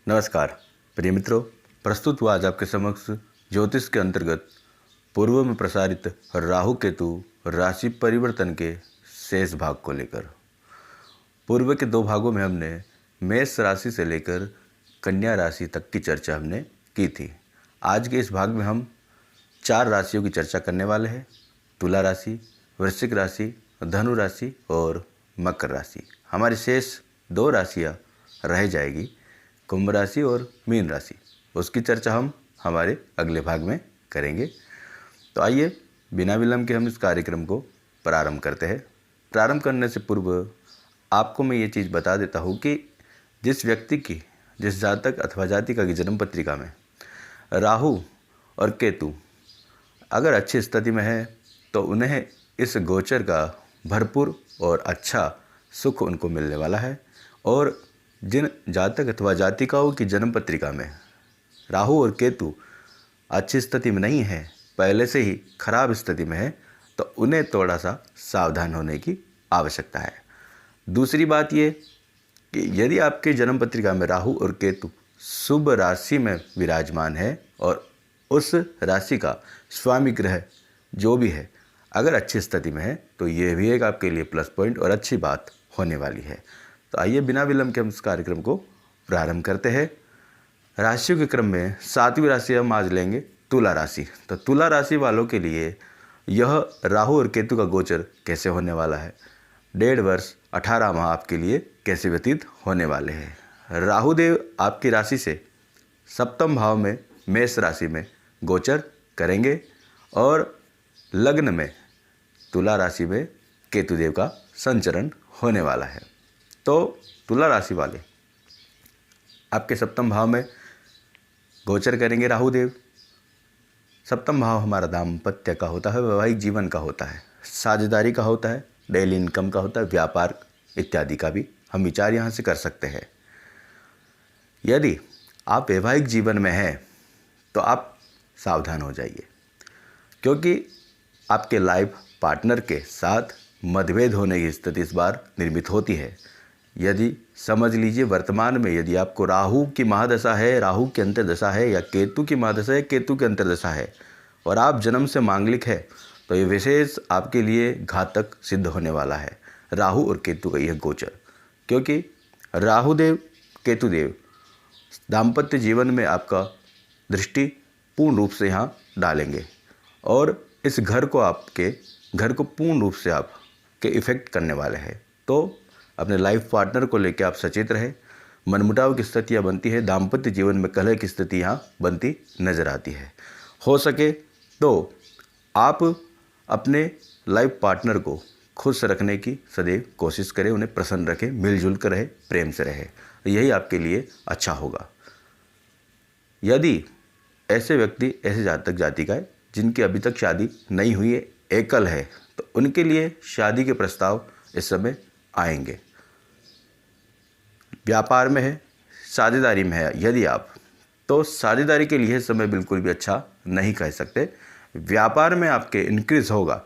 नमस्कार प्रिय मित्रों, प्रस्तुत हुआ आज आपके समक्ष ज्योतिष के अंतर्गत पूर्व में प्रसारित राहु केतु राशि परिवर्तन के शेष भाग को लेकर। पूर्व के 2 भागों में हमने मेष राशि से लेकर कन्या राशि तक की चर्चा हमने की थी। आज के इस भाग में हम 4 राशियों की चर्चा करने वाले हैं। तुला राशि, वृश्चिक राशि, धनु राशि और मकर राशि। हमारी शेष 2 राशियाँ रह जाएगी, कुंभ राशि और मीन राशि। उसकी चर्चा हम हमारे अगले भाग में करेंगे। तो आइए बिना विलंब के हम इस कार्यक्रम को प्रारंभ करते हैं। प्रारंभ करने से पूर्व आपको मैं ये चीज़ बता देता हूँ कि जिस व्यक्ति की, जिस जातक अथवा जातिका की जन्म पत्रिका में राहु और केतु अगर अच्छी स्थिति में है तो उन्हें इस गोचर का भरपूर और अच्छा सुख उनको मिलने वाला है। और जिन जातक अथवा जातिकाओं की जन्म पत्रिका में राहु और केतु अच्छी स्थिति में नहीं है, पहले से ही खराब स्थिति में है, तो उन्हें थोड़ा सा सावधान होने की आवश्यकता है। दूसरी बात ये कि यदि आपके जन्म पत्रिका में राहु और केतु शुभ राशि में विराजमान है और उस राशि का स्वामी ग्रह जो भी है अगर अच्छी स्थिति में है, तो ये भी एक आपके लिए प्लस पॉइंट और अच्छी बात होने वाली है। तो आइए बिना विलंब के हम इस कार्यक्रम को प्रारंभ करते हैं। राशियों के क्रम में 7वीं राशि हम आज लेंगे तुला राशि। तो तुला राशि वालों के लिए यह राहु और केतु का गोचर कैसे होने वाला है, 1.5 वर्ष 18 माह आपके लिए कैसे व्यतीत होने वाले हैं। राहु देव आपकी राशि से सप्तम भाव में मेष राशि में गोचर करेंगे और लग्न में तुला राशि में केतु देव का संचरण होने वाला है। तो तुला राशि वाले आपके सप्तम भाव में गोचर करेंगे राहु देव। सप्तम भाव हमारा दाम्पत्य का होता है, वैवाहिक जीवन का होता है, साझेदारी का होता है, डेली इनकम का होता है, व्यापार इत्यादि का भी हम विचार यहाँ से कर सकते हैं। यदि आप वैवाहिक जीवन में हैं तो आप सावधान हो जाइए, क्योंकि आपके लाइफ पार्टनर के साथ मतभेद होने की स्थिति इस बार निर्मित होती है। यदि समझ लीजिए वर्तमान में यदि आपको राहु की महादशा है, राहु की अंतर्दशा है, या केतु की महादशा है, केतु की अंतर्दशा है और आप जन्म से मांगलिक है, तो ये विशेष आपके लिए घातक सिद्ध होने वाला है राहु और केतु का यह गोचर। क्योंकि राहुदेव केतुदेव दाम्पत्य जीवन में आपका दृष्टि पूर्ण रूप से यहाँ डालेंगे और इस घर को पूर्ण रूप से आपके इफेक्ट करने वाले हैं। तो अपने लाइफ पार्टनर को लेकर आप सचेत रहे। मनमुटाव की स्थितियाँ बनती है, दाम्पत्य जीवन में कलह की स्थिति यहाँ बनती नजर आती है। हो सके तो आप अपने लाइफ पार्टनर को खुश रखने की सदैव कोशिश करें, उन्हें प्रसन्न रखें, मिलजुल कर रहे, प्रेम से रहे, यही आपके लिए अच्छा होगा। यदि ऐसे व्यक्ति, ऐसे जातक जातिकाएं जिनकी अभी तक शादी नहीं हुई है, एकल है, तो उनके लिए शादी के प्रस्ताव इस समय आएंगे। व्यापार में है, साझेदारी में है यदि आप, तो साझेदारी के लिए समय बिल्कुल भी अच्छा नहीं कह सकते। व्यापार में आपके इंक्रीज होगा,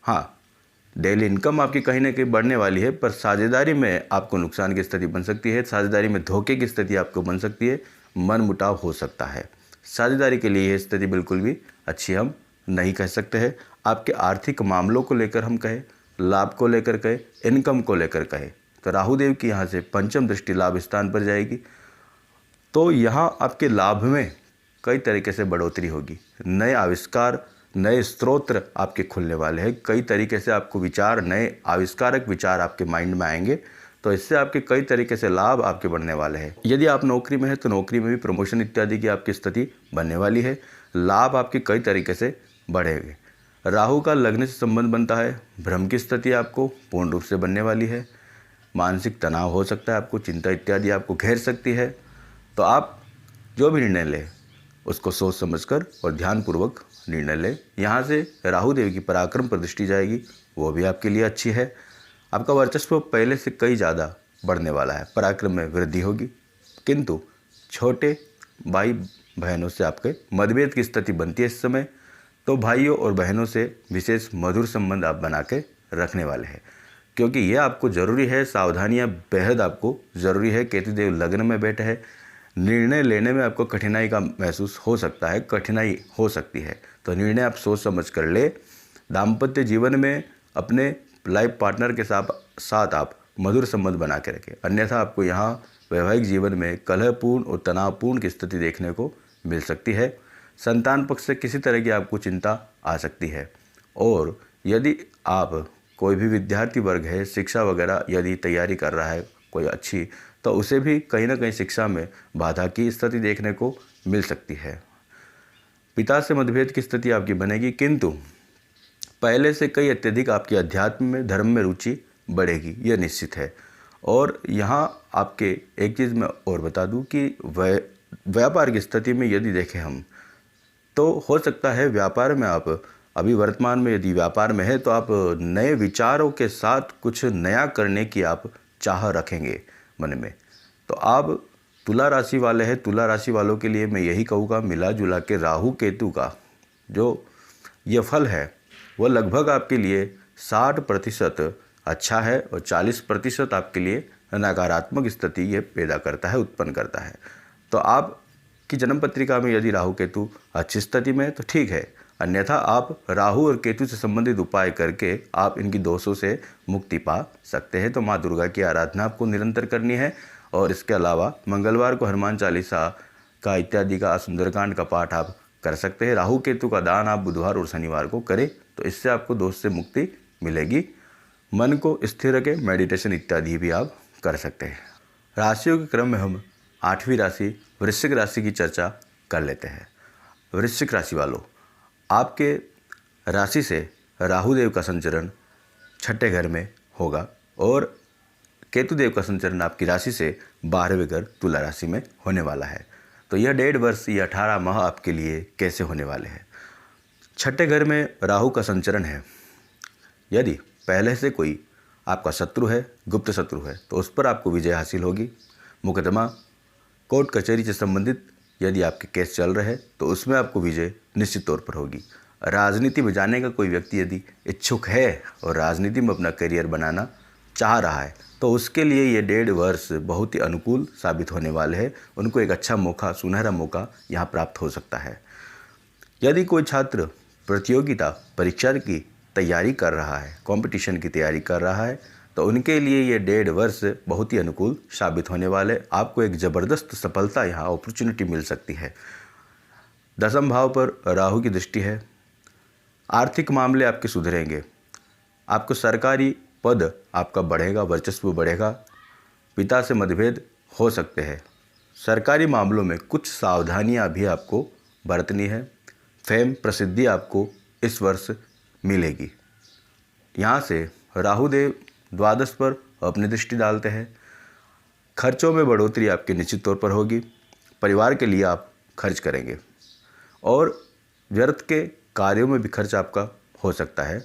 हाँ, डेली इनकम आपकी कहीं ना कहीं बढ़ने वाली है, पर साझेदारी में आपको नुकसान की स्थिति बन सकती है, साझेदारी में धोखे की स्थिति आपको बन सकती है, मन मुटाव हो सकता है। साझेदारी के लिए यह स्थिति बिल्कुल भी अच्छी हम नहीं कह सकते हैं। आपके आर्थिक मामलों को लेकर हम कहें, लाभ को लेकर कहें, इनकम को लेकर कहें, तो राहुदेव की यहाँ से पंचम दृष्टि लाभ स्थान पर जाएगी। तो यहाँ आपके लाभ में कई तरीके से बढ़ोतरी होगी, नए आविष्कार, नए स्रोत्र आपके खुलने वाले हैं, कई तरीके से आपको विचार, नए आविष्कारक विचार आपके माइंड में आएंगे, तो इससे आपके कई तरीके से लाभ आपके बढ़ने वाले हैं। यदि आप नौकरी में हैं तो नौकरी में भी प्रमोशन इत्यादि की आपकी स्थिति बनने वाली है, लाभ आपके कई तरीके से बढ़ेंगे। राहु का लग्न से संबंध बनता है, भ्रम की स्थिति आपको पूर्ण रूप से बनने वाली है, मानसिक तनाव हो सकता है, आपको चिंता इत्यादि आपको घेर सकती है। तो आप जो भी निर्णय लें उसको सोच समझकर और ध्यानपूर्वक निर्णय लें। यहाँ से राहु देव की पराक्रम पर दृष्टि जाएगी, वो भी आपके लिए अच्छी है। आपका वर्चस्व पहले से कई ज़्यादा बढ़ने वाला है, पराक्रम में वृद्धि होगी, किंतु छोटे भाई बहनों से आपके मतभेद की स्थिति बनती है इस समय। तो भाइयों और बहनों से विशेष मधुर संबंध आप बना के रखने वाले हैं, क्योंकि ये आपको ज़रूरी है। सावधानियाँ बेहद आपको ज़रूरी है। केतुदेव लग्न में बैठे हैं, निर्णय लेने में आपको कठिनाई का महसूस हो सकता है, कठिनाई हो सकती है, तो निर्णय आप सोच समझ कर ले। दाम्पत्य जीवन में अपने लाइफ पार्टनर के साथ आप मधुर संबंध बना के रखें, अन्यथा आपको यहाँ वैवाहिक जीवन में कलहपूर्ण और तनावपूर्ण की स्थिति देखने को मिल सकती है। संतान पक्ष से किसी तरह की आपको चिंता आ सकती है। और यदि आप कोई भी विद्यार्थी वर्ग है, शिक्षा वगैरह यदि तैयारी कर रहा है कोई अच्छी, तो उसे भी कहीं ना कहीं शिक्षा में बाधा की स्थिति देखने को मिल सकती है। पिता से मतभेद की स्थिति आपकी बनेगी, किंतु पहले से कई अत्यधिक आपकी अध्यात्म में, धर्म में रुचि बढ़ेगी, यह निश्चित है। और यहाँ आपके एक चीज़ मैं और बता दूँ कि व्यापार की स्थिति में यदि देखें हम, तो हो सकता है व्यापार में आप अभी वर्तमान में यदि व्यापार में है तो आप नए विचारों के साथ कुछ नया करने की आप चाह रखेंगे मन में। तो आप तुला राशि वाले हैं, तुला राशि वालों के लिए मैं यही कहूँगा, मिला जुला के राहु केतु का जो ये फल है वह लगभग आपके लिए 60% अच्छा है और 40% आपके लिए नकारात्मक स्थिति ये पैदा करता है, उत्पन्न करता है। तो आपकी जन्म पत्रिका में यदि राहु केतु अच्छी स्थिति में है तो ठीक है, अन्यथा आप राहु और केतु से संबंधित उपाय करके आप इनकी दोषों से मुक्ति पा सकते हैं। तो माँ दुर्गा की आराधना आपको निरंतर करनी है और इसके अलावा मंगलवार को हनुमान चालीसा का इत्यादि का सुंदरकांड का पाठ आप कर सकते हैं। राहु केतु का दान आप बुधवार और शनिवार को करें, तो इससे आपको दोष से मुक्ति मिलेगी। मन को स्थिर रखें, मेडिटेशन इत्यादि भी आप कर सकते हैं। राशियों के क्रम में हम 8वीं राशि वृश्चिक राशि की चर्चा कर लेते हैं। वृश्चिक राशि वालों, आपके राशि से राहुदेव का संचरण 6ठे घर में होगा और केतुदेव का संचरण आपकी राशि से 12वें घर तुला राशि में होने वाला है। तो यह 1.5 वर्ष या 18 माह आपके लिए कैसे होने वाले हैं। 6ठे घर में राहु का संचरण है। यदि पहले से कोई आपका शत्रु है, गुप्त शत्रु है, तो उस पर आपको विजय हासिल होगी। मुकदमा, कोर्ट कचहरी से संबंधित यदि आपके केस चल रहे हैं तो उसमें आपको विजय निश्चित तौर पर होगी। राजनीति में जाने का कोई व्यक्ति यदि इच्छुक है और राजनीति में अपना करियर बनाना चाह रहा है तो उसके लिए ये 1.5 वर्ष बहुत ही अनुकूल साबित होने वाले हैं। उनको एक अच्छा मौका, सुनहरा मौका यहाँ प्राप्त हो सकता है। यदि कोई छात्र प्रतियोगिता परीक्षा की तैयारी कर रहा है, कंपटीशन की तैयारी कर रहा है, तो उनके लिए ये 1.5 वर्ष बहुत ही अनुकूल साबित होने वाले। आपको एक ज़बरदस्त सफलता यहाँ अपॉर्चुनिटी मिल सकती है। 10वें भाव पर राहु की दृष्टि है। आर्थिक मामले आपके सुधरेंगे, आपको सरकारी पद आपका बढ़ेगा, वर्चस्व बढ़ेगा। पिता से मतभेद हो सकते हैं। सरकारी मामलों में कुछ सावधानियां भी आपको बरतनी है। फेम, प्रसिद्धि आपको इस वर्ष मिलेगी। यहाँ से राहुदेव द्वादश पर अपनी दृष्टि डालते हैं। खर्चों में बढ़ोतरी आपकी निश्चित तौर पर होगी। परिवार के लिए आप खर्च करेंगे और व्यर्थ के कार्यों में भी खर्च आपका हो सकता है।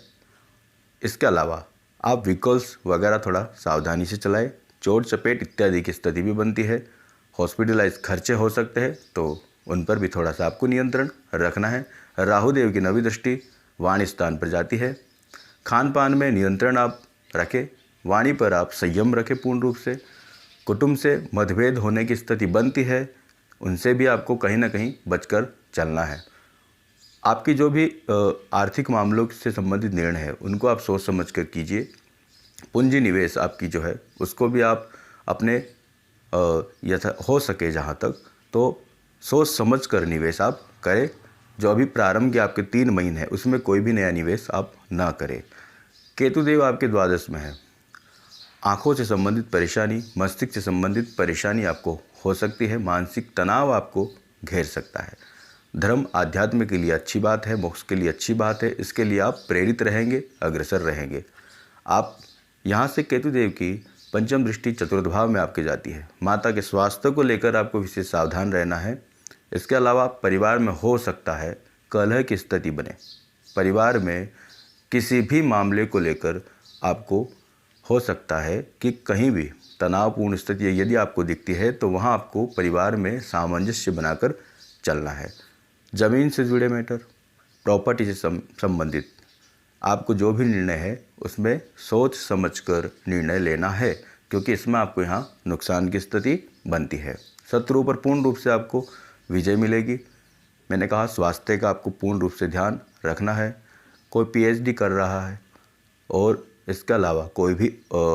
इसके अलावा आप व्हीकल्स वगैरह थोड़ा सावधानी से चलाएं। चोट चपेट इत्यादि की स्थिति भी बनती है। हॉस्पिटलाइज खर्चे हो सकते हैं, तो उन पर भी थोड़ा सा आपको नियंत्रण रखना है। राहुदेव की 9वीं दृष्टि वाणी स्थान पर जाती है। खान पान में नियंत्रण आप रखें, वाणी पर आप संयम रखें पूर्ण रूप से। कुटुंब से मतभेद होने की स्थिति बनती है, उनसे भी आपको कहीं ना कहीं बचकर चलना है। आपकी जो भी आर्थिक मामलों से संबंधित निर्णय है उनको आप सोच समझ कर कीजिए। पूंजी निवेश आपकी जो है उसको भी आप अपने यथा हो सके जहाँ तक तो सोच समझ कर निवेश आप करें। जो अभी प्रारंभ के आपके 3 महीने हैं उसमें कोई भी नया निवेश आप ना करें। केतुदेव आपके द्वादश में है। आँखों से संबंधित परेशानी, मस्तिष्क से संबंधित परेशानी आपको हो सकती है। मानसिक तनाव आपको घेर सकता है। धर्म आध्यात्म के लिए अच्छी बात है, मोक्ष के लिए अच्छी बात है। इसके लिए आप प्रेरित रहेंगे, अग्रसर रहेंगे। आप यहाँ से केतुदेव की 5वीं दृष्टि चतुर्थ भाव में आपके जाती है। माता के स्वास्थ्य को लेकर आपको विशेष सावधान रहना है। इसके अलावा परिवार में हो सकता है कलह की स्थिति बने। परिवार में किसी भी मामले को लेकर आपको हो सकता है कि कहीं भी तनावपूर्ण स्थिति यदि आपको दिखती है तो वहाँ आपको परिवार में सामंजस्य बनाकर चलना है। ज़मीन से जुड़े मैटर, प्रॉपर्टी से संबंधित आपको जो भी निर्णय है उसमें सोच समझकर निर्णय लेना है, क्योंकि इसमें आपको यहाँ नुकसान की स्थिति बनती है। शत्रुओं पर पूर्ण रूप से आपको विजय मिलेगी। मैंने कहा स्वास्थ्य का आपको पूर्ण रूप से ध्यान रखना है। कोई पीएचडी कर रहा है और इसके अलावा कोई भी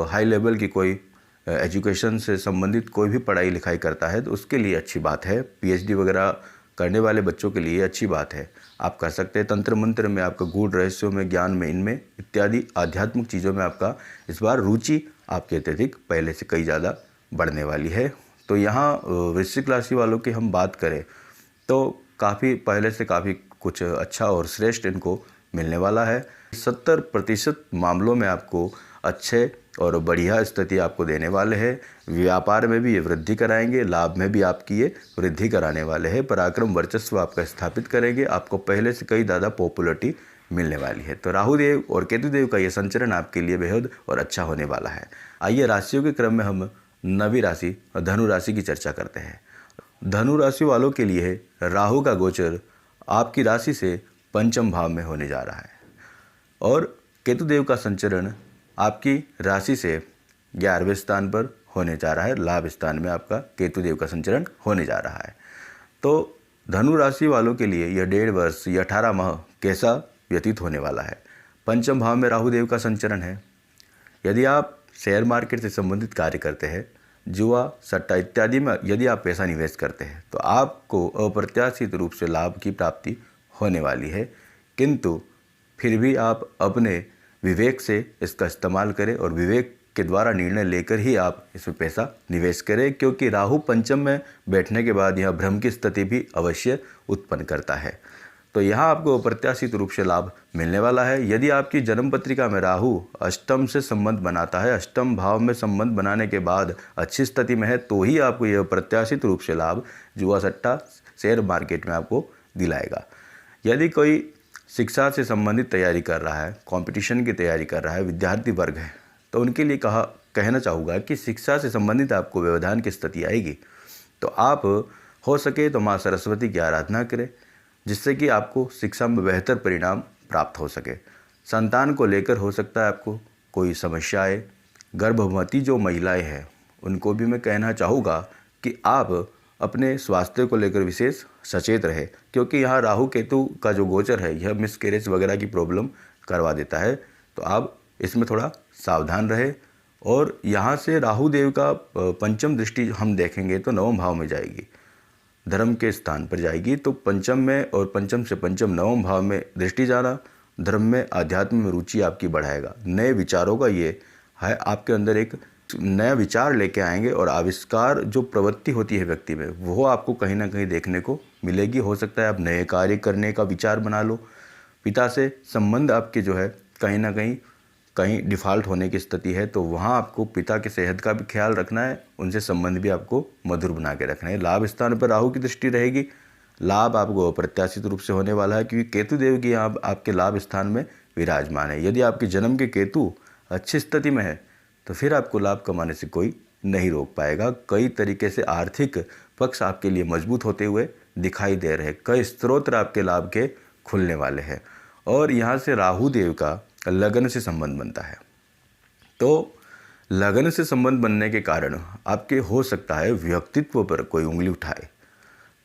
हाई लेवल की कोई एजुकेशन से संबंधित कोई भी पढ़ाई लिखाई करता है तो उसके लिए अच्छी बात है। पीएचडी वगैरह करने वाले बच्चों के लिए अच्छी बात है, आप कर सकते हैं। तंत्र मंत्र में आपका, गूढ़ रहस्यों में, ज्ञान में, इनमें इत्यादि आध्यात्मिक चीज़ों में आपका इस बार रुचि आपके अत्यधिक पहले से कई ज़्यादा बढ़ने वाली है। तो यहाँ वृश्चिक राशि वालों की हम बात करें तो काफ़ी पहले से काफ़ी कुछ अच्छा और श्रेष्ठ इनको मिलने वाला है। 70% मामलों में आपको अच्छे और बढ़िया स्थिति आपको देने वाले हैं। व्यापार में भी ये वृद्धि कराएंगे, लाभ में भी आपकी ये वृद्धि कराने वाले हैं। पराक्रम वर्चस्व आपका स्थापित करेंगे, आपको पहले से कई ज़्यादा पॉपुलरिटी मिलने वाली है। तो राहु देव और केतु देव का ये संचरण आपके लिए बेहद और अच्छा होने वाला है। आइए राशियों के क्रम में हम 9वीं राशि धनु राशि की चर्चा करते हैं। धनु राशि वालों के लिए राहु का गोचर आपकी राशि से पंचम भाव में होने जा रहा है और केतु देव का संचरण आपकी राशि से 11वें स्थान पर होने जा रहा है। लाभ स्थान में आपका केतु देव का संचरण होने जा रहा है। तो धनु राशि वालों के लिए यह 1.5 वर्ष या 18 माह कैसा व्यतीत होने वाला है। पंचम भाव में राहु देव का संचरण है। यदि आप शेयर मार्केट से संबंधित कार्य करते हैं, जुआ, सट्टा इत्यादि में यदि आप पैसा निवेश करते हैं तो आपको अप्रत्याशित रूप से लाभ की प्राप्ति होने वाली है, किंतु फिर भी आप अपने विवेक से इसका इस्तेमाल करें और विवेक के द्वारा निर्णय लेकर ही आप इसमें पैसा निवेश करें, क्योंकि राहु पंचम में बैठने के बाद यह भ्रम की स्थिति भी अवश्य उत्पन्न करता है। तो यहाँ आपको अप्रत्याशित रूप से लाभ मिलने वाला है। यदि आपकी जन्म पत्रिका में राहु अष्टम से संबंध बनाता है, अष्टम भाव में संबंध बनाने के बाद अच्छी स्थिति में है, तो ही आपको यह अप्रत्याशित रूप से लाभ जुआ, सट्टा, शेयर मार्केट में आपको दिलाएगा। यदि कोई शिक्षा से संबंधित तैयारी कर रहा है, कंपटीशन की तैयारी कर रहा है, विद्यार्थी वर्ग है, तो उनके लिए कहना चाहूँगा कि शिक्षा से संबंधित आपको व्यवधान की स्थिति आएगी, तो आप हो सके तो माँ सरस्वती की आराधना करें, जिससे कि आपको शिक्षा में बेहतर परिणाम प्राप्त हो सके। संतान को लेकर हो सकता है आपको कोई समस्याएं। गर्भवती जो महिलाएं हैं उनको भी मैं कहना चाहूँगा कि आप अपने स्वास्थ्य को लेकर विशेष सचेत रहे, क्योंकि यहाँ राहु केतु का जो गोचर है यह मिसकैरेज वगैरह की प्रॉब्लम करवा देता है। तो आप इसमें थोड़ा सावधान रहे। और यहाँ से राहु देव का पंचम दृष्टि हम देखेंगे तो 9वें भाव में जाएगी, धर्म के स्थान पर जाएगी। तो पंचम में और पंचम से पंचम 9वें भाव में दृष्टि जाना धर्म में, आध्यात्म में रुचि आपकी बढ़ाएगा। नए विचारों का ये है, आपके अंदर एक नया विचार लेके आएंगे और आविष्कार जो प्रवृत्ति होती है व्यक्ति में वो आपको कहीं ना कहीं देखने को मिलेगी। हो सकता है आप नए कार्य करने का विचार बना लो। पिता से संबंध आपके जो है कहीं ना कहीं डिफ़ॉल्ट होने की स्थिति है, तो वहाँ आपको पिता की सेहत का भी ख्याल रखना है, उनसे संबंध भी आपको मधुर बना के रखना है। लाभ स्थान पर राहु की दृष्टि रहेगी, लाभ आपको अप्रत्याशित रूप से होने वाला है, क्योंकि केतु देव की यहाँ आपके लाभ स्थान में विराजमान है। यदि आपके जन्म के केतु अच्छी स्थिति में है तो फिर आपको लाभ कमाने से कोई नहीं रोक पाएगा। कई तरीके से आर्थिक पक्ष आपके लिए मजबूत होते हुए दिखाई दे रहे हैं, कई स्रोत आपके लाभ के खुलने वाले हैं। और यहाँ से राहु देव का लगन से संबंध बनता है, तो लगन से संबंध बनने के कारण आपके हो सकता है व्यक्तित्व पर कोई उंगली उठाए,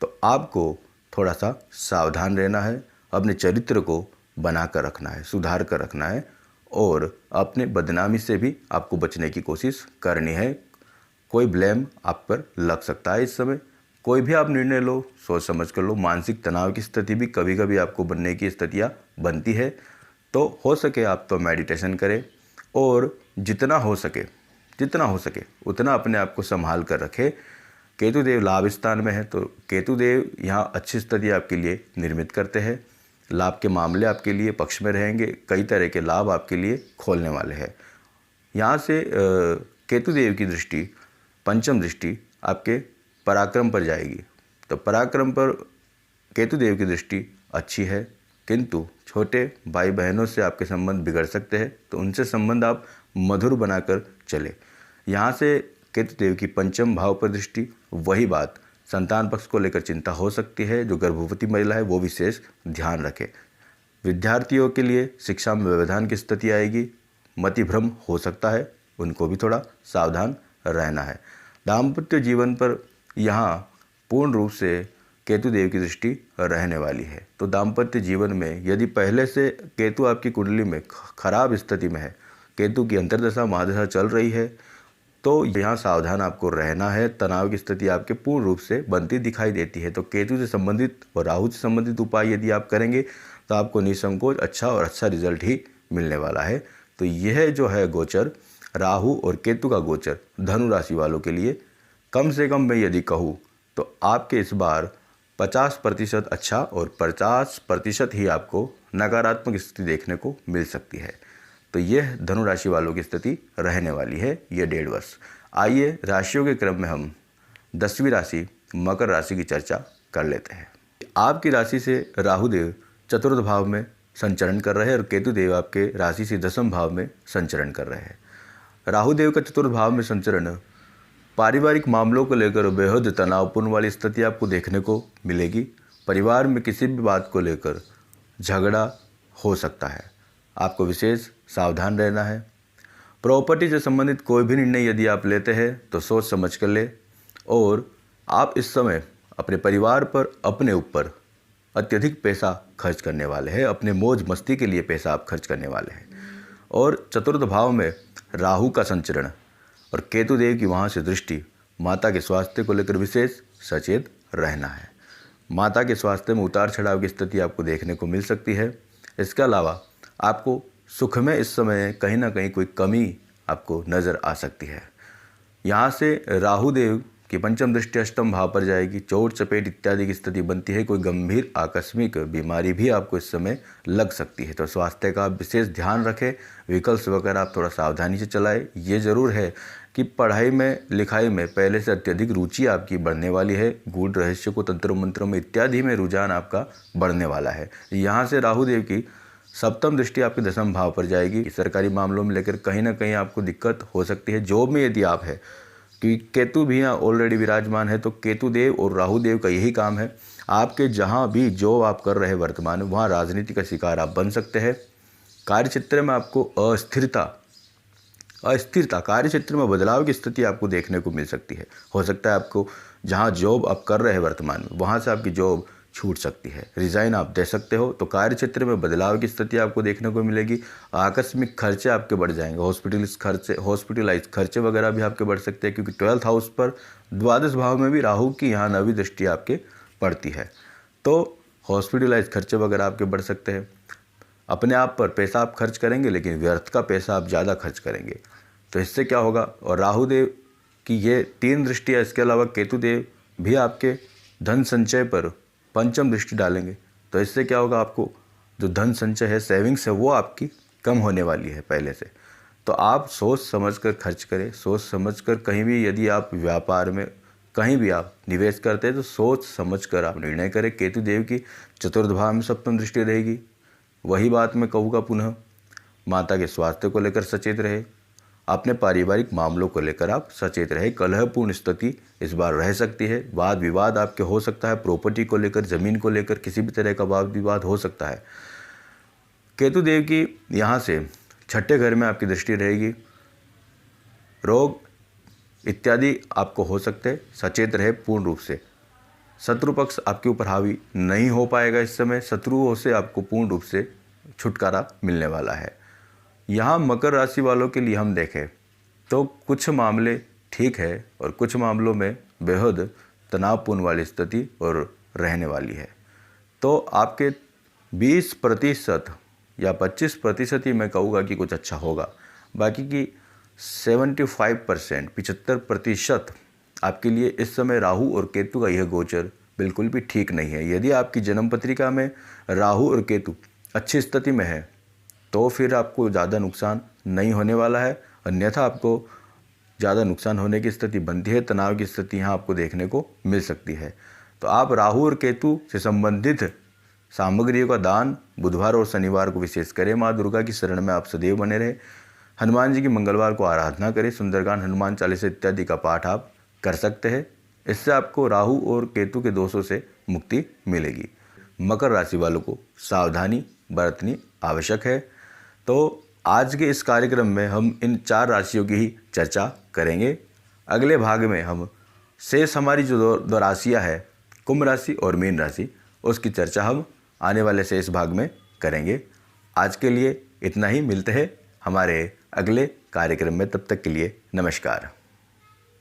तो आपको थोड़ा सा सावधान रहना है, अपने चरित्र को बना कर रखना है, सुधार कर रखना है और अपने बदनामी से भी आपको बचने की कोशिश करनी है। कोई ब्लेम आप पर लग सकता है इस समय। कोई भी आप निर्णय लो सोच समझ कर लो। मानसिक तनाव की स्थिति भी कभी कभी आपको बनने की स्थितियाँ बनती है, तो हो सके आप तो मेडिटेशन करें और जितना हो सके उतना अपने आप को संभाल कर रखें। केतु देव लाभ स्थान में है, तो केतु देव यहाँ अच्छी स्थिति आपके लिए निर्मित करते हैं। लाभ के मामले आपके लिए पक्ष में रहेंगे, कई तरह के लाभ आपके लिए खोलने वाले हैं। यहाँ से केतु देव की दृष्टि, पंचम दृष्टि आपके पराक्रम पर जाएगी, तो पराक्रम पर केतु देव की दृष्टि अच्छी है, किंतु छोटे भाई बहनों से आपके संबंध बिगड़ सकते हैं, तो उनसे संबंध आप मधुर बनाकर चले। यहाँ से केतु देव की पंचम भाव पर दृष्टि, वही बात संतान पक्ष को लेकर चिंता हो सकती है। जो गर्भवती महिला है वो विशेष ध्यान रखे। विद्यार्थियों के लिए शिक्षा में व्यवधान की स्थिति आएगी, मति भ्रम हो सकता है, उनको भी थोड़ा सावधान रहना है। दाम्पत्य जीवन पर यहाँ पूर्ण रूप से केतु देव की दृष्टि रहने वाली है। तो दाम्पत्य जीवन में यदि पहले से केतु आपकी कुंडली में खराब स्थिति में है, केतु की अंतर्दशा महादशा चल रही है, तो यहाँ सावधान आपको रहना है। तनाव की स्थिति आपके पूर्ण रूप से बनती दिखाई देती है। तो केतु से संबंधित और राहु से संबंधित उपाय यदि आप करेंगे तो आपको निसंकोच अच्छा रिजल्ट ही मिलने वाला है। तो यह जो है गोचर, राहु और केतु का गोचर धनु राशि वालों के लिए कम से कम मैं यदि कहूँ तो आपके इस बार 50% अच्छा और 50% ही आपको नकारात्मक स्थिति देखने को मिल सकती है। तो यह धनु राशि वालों की स्थिति रहने वाली है ये 1.5 वर्ष। आइए राशियों के क्रम में हम 10वीं राशि मकर राशि की चर्चा कर लेते हैं। आपकी राशि से राहु देव चतुर्थ भाव में संचरण कर रहे हैं और केतु देव आपके राशि से 10वें भाव में संचरण कर रहे हैं। राहु देव का चतुर्थ भाव में संचरण पारिवारिक मामलों को लेकर बेहद तनावपूर्ण वाली स्थिति आपको देखने को मिलेगी। परिवार में किसी भी बात को लेकर झगड़ा हो सकता है, आपको विशेष सावधान रहना है। प्रॉपर्टी से संबंधित कोई भी निर्णय यदि आप लेते हैं तो सोच समझ कर ले, और आप इस समय अपने परिवार पर अपने ऊपर अत्यधिक पैसा खर्च करने वाले हैं, अपने मौज मस्ती के लिए पैसा आप खर्च करने वाले हैं। और चतुर्थ भाव में राहु का संचरण और केतु देव की वहाँ से दृष्टि, माता के स्वास्थ्य को लेकर विशेष सचेत रहना है। माता के स्वास्थ्य में उतार चढ़ाव की स्थिति आपको देखने को मिल सकती है। इसके अलावा आपको सुख में इस समय कहीं ना कहीं कोई कमी आपको नज़र आ सकती है। यहाँ से राहु देव की पंचम दृष्टि अष्टम भाव पर जाएगी, चोट चपेट इत्यादि की स्थिति बनती है। कोई गंभीर आकस्मिक बीमारी भी आपको इस समय लग सकती है, तो स्वास्थ्य का आप विशेष ध्यान रखें। व्हीकल्स वगैरह आप थोड़ा सावधानी से चलाएं। ये ज़रूर है कि पढ़ाई में लिखाई में पहले से अत्यधिक रुचि आपकी बढ़ने वाली है। गूढ़ रहस्य को तंत्रों मंत्रों में इत्यादि में रुझान आपका बढ़ने वाला है। यहाँ से राहु देव की सप्तम दृष्टि आपके 10वें भाव पर जाएगी। सरकारी मामलों में लेकर कहीं ना कहीं आपको दिक्कत हो सकती है। जॉब में यदि आप है कि केतु भी यहाँ ऑलरेडी विराजमान है, तो केतु देव और राहु देव का यही काम है, आपके जहाँ भी जॉब आप कर रहे हैं वर्तमान में, वहाँ राजनीति का शिकार आप बन सकते हैं। कार्यक्षेत्र में आपको अस्थिरता कार्यक्षेत्र में बदलाव की स्थिति आपको देखने को मिल सकती है। हो सकता है आपको जहाँ जॉब आप कर रहे हैं वर्तमान में, वहाँ से आपकी जॉब छूट सकती है, रिज़ाइन आप दे सकते हो। तो कार्यक्षेत्र में बदलाव की स्थिति आपको देखने को मिलेगी। आकस्मिक खर्चे आपके बढ़ जाएंगे, हॉस्पिटलाइज खर्चे वगैरह भी आपके बढ़ सकते हैं, क्योंकि 12th हाउस पर द्वादश भाव में भी राहु की यहाँ 9वीं दृष्टि आपके पड़ती है। तो हॉस्पिटलाइज खर्चे वगैरह आपके बढ़ सकते हैं। अपने आप पर पैसा आप खर्च करेंगे, लेकिन व्यर्थ का पैसा आप ज़्यादा खर्च करेंगे। तो इससे क्या होगा, और राहु देव की ये 3 दृष्टियाँ, इसके अलावा केतु देव भी आपके धन संचय पर पंचम दृष्टि डालेंगे। तो इससे क्या होगा, आपको जो धन संचय है, सेविंग्स है, वो आपकी कम होने वाली है पहले से। तो आप सोच समझ कर खर्च करें, सोच समझ कर कहीं भी यदि आप व्यापार में कहीं भी आप निवेश करते हैं तो सोच समझ कर आप निर्णय करें। केतु देव की चतुर्थ भाव में सप्तम दृष्टि रहेगी। वही बात मैं कहूँगा पुनः, माता के स्वास्थ्य को लेकर सचेत रहे, अपने पारिवारिक मामलों को लेकर आप सचेत रहे। कलहपूर्ण स्थिति इस बार रह सकती है, वाद विवाद आपके हो सकता है, प्रॉपर्टी को लेकर, ज़मीन को लेकर किसी भी तरह का वाद विवाद हो सकता है। केतु देव की यहाँ से 6ठे घर में आपकी दृष्टि रहेगी। रोग इत्यादि आपको हो सकते हैं, सचेत रहे पूर्ण रूप से। शत्रु पक्ष आपके ऊपर हावी नहीं हो पाएगा इस समय, शत्रुओं से आपको पूर्ण रूप से छुटकारा मिलने वाला है। यहाँ मकर राशि वालों के लिए हम देखें तो कुछ मामले ठीक है और कुछ मामलों में बेहद तनावपूर्ण वाली स्थिति और रहने वाली है। तो आपके 20% या 25% ही मैं कहूँगा कि कुछ अच्छा होगा। बाकी की 75% आपके लिए इस समय राहु और केतु का यह गोचर बिल्कुल भी ठीक नहीं है। यदि आपकी जन्म पत्रिका में राहु और केतु अच्छी स्थिति में है तो फिर आपको ज़्यादा नुकसान नहीं होने वाला है, अन्यथा आपको ज़्यादा नुकसान होने की स्थिति बनती है। तनाव की स्थिति यहाँ आपको देखने को मिल सकती है। तो आप राहु और केतु से संबंधित सामग्रियों का दान बुधवार और शनिवार को विशेष करें। माँ दुर्गा की शरण में आप सदैव बने रहे। हनुमान जी की मंगलवार को आराधना करें। सुंदरकांड, हनुमान चालीसा इत्यादि का पाठ आप कर सकते हैं। इससे आपको राहु और केतु के दोषों से मुक्ति मिलेगी। मकर राशि वालों को सावधानी बरतनी आवश्यक है। तो आज के इस कार्यक्रम में हम इन 4 राशियों की ही चर्चा करेंगे। अगले भाग में हम शेष हमारी जो दो राशियाँ है, कुंभ राशि और मीन राशि, उसकी चर्चा हम आने वाले शेष भाग में करेंगे। आज के लिए इतना ही, मिलते हैं हमारे अगले कार्यक्रम में। तब तक के लिए नमस्कार।